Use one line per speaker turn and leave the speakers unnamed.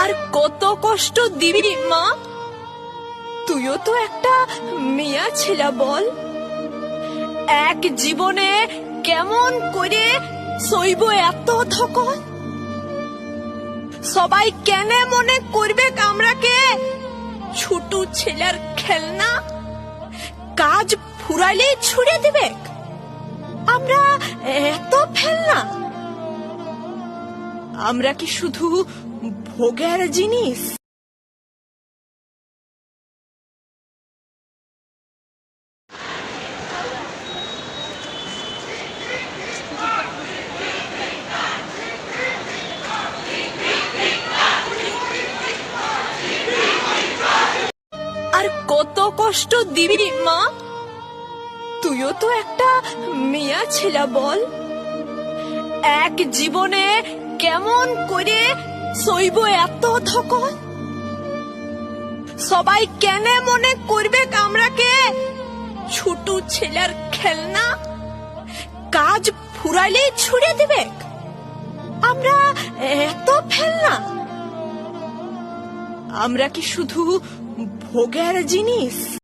আর কত কষ্ট দিবি মা? তুইও তো একটা মেয়া ছিলা বল। এক জীবনে কেমন করে সইব এত ধকল? সবাই কেনে মনে করবে আমরাকে ছোট ছেলের খেলনা? কাজ ফুরাইলে ছুড়ে দিবে আমরা এত ফেলনা? আমরা কি শুধু ভোগের জিনিস? আর কত কষ্ট দিবি মা? তুইও তো একটা মেয়া ছিলা বল। এক জীবনে কেমন করে সইব এত ধকল? সবাই কেনে মনে করবে আমরাকে ছোট ছেলের খেলনা? কাজ ফুরাইলে ছুড়ে দিবে আমরা এত ফেলনা? আমরা কি শুধু ভোগের জিনিস?